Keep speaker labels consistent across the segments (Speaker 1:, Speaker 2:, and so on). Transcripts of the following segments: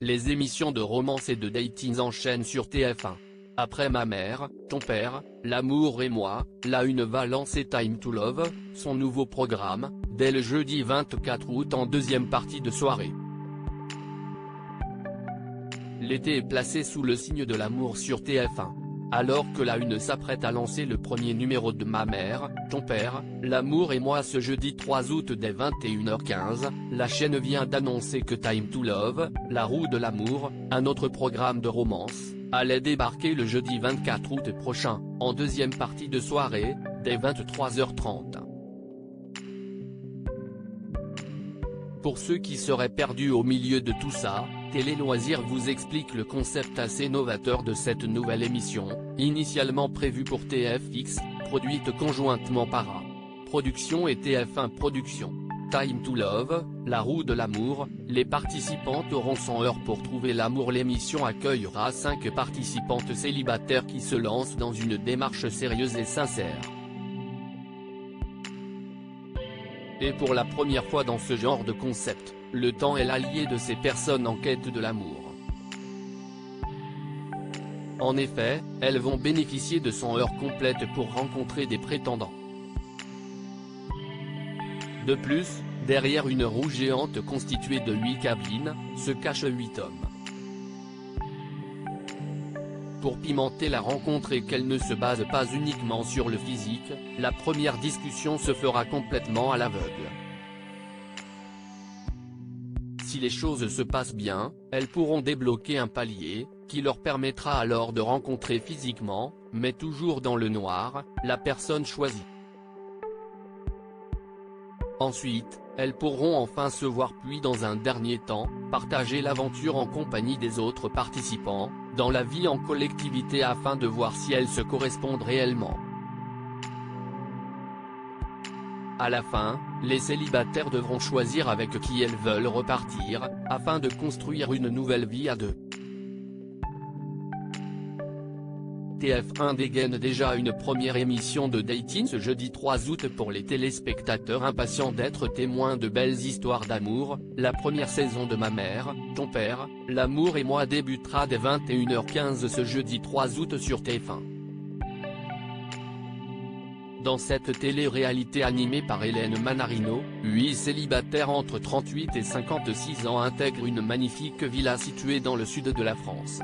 Speaker 1: les émissions de romance et de dating enchaînent sur TF1. Après Ma mère, Ton père, L'amour et moi, La Une va lancer Time to Love, son nouveau programme, dès le jeudi 24 août en deuxième partie de soirée. L'été est placé sous le signe de l'amour sur TF1. Alors que La Une s'apprête à lancer le premier numéro de Ma mère, Ton père, L'amour et moi ce jeudi 3 août dès 21h15, la chaîne vient d'annoncer que Time to Love, La roue de l'amour, un autre programme de romance, allait débarquer le jeudi 24 août prochain, en deuxième partie de soirée, dès 23h30. Pour ceux qui seraient perdus au milieu de tout ça, Télé Loisirs vous explique le concept assez novateur de cette nouvelle émission, initialement prévue pour TFX, produite conjointement par A Productions et TF1 Productions. Time to Love, La roue de l'amour, les participantes auront 100 heures pour trouver l'amour. L'émission accueillera 5 participantes célibataires qui se lancent dans une démarche sérieuse et sincère. Et pour la première fois dans ce genre de concept, le temps est l'allié de ces personnes en quête de l'amour. En effet, elles vont bénéficier de 100 heures complètes pour rencontrer des prétendants. De plus, derrière une roue géante constituée de 8 cabines, se cachent 8 hommes. Pour pimenter la rencontre et qu'elle ne se base pas uniquement sur le physique, la première discussion se fera complètement à l'aveugle. Si les choses se passent bien, elles pourront débloquer un palier, qui leur permettra alors de rencontrer physiquement, mais toujours dans le noir, la personne choisie. Ensuite, elles pourront enfin se voir puis dans un dernier temps, partager l'aventure en compagnie des autres participants, dans la vie en collectivité afin de voir si elles se correspondent réellement. À la fin, les célibataires devront choisir avec qui elles veulent repartir, afin de construire une nouvelle vie à deux. TF1 dégaine déjà une première émission de dating ce jeudi 3 août pour les téléspectateurs impatients d'être témoins de belles histoires d'amour. La première saison de Ma mère, Ton père, L'amour et moi débutera dès 21h15 ce jeudi 3 août sur TF1. Dans cette télé-réalité animée par Hélène Manarino, 8 célibataires entre 38 et 56 ans intègrent une magnifique villa située dans le sud de la France.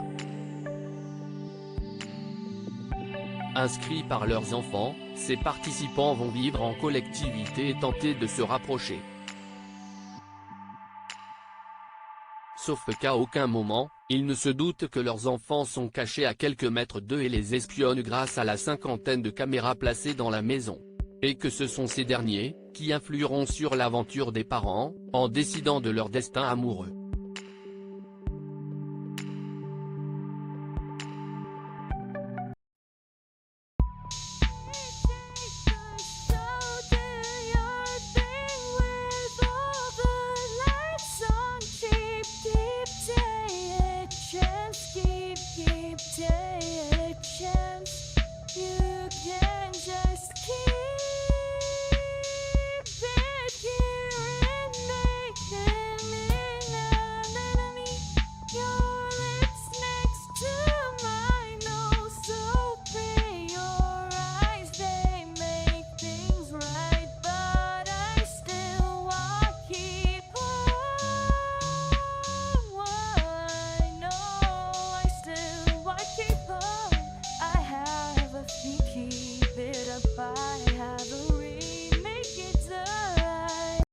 Speaker 1: Inscrits par leurs enfants, ces participants vont vivre en collectivité et tenter de se rapprocher. Sauf qu'à aucun moment, ils ne se doutent que leurs enfants sont cachés à quelques mètres d'eux et les espionnent grâce à la cinquantaine de caméras placées dans la maison. Et que ce sont ces derniers, qui influeront sur l'aventure des parents, en décidant de leur destin amoureux.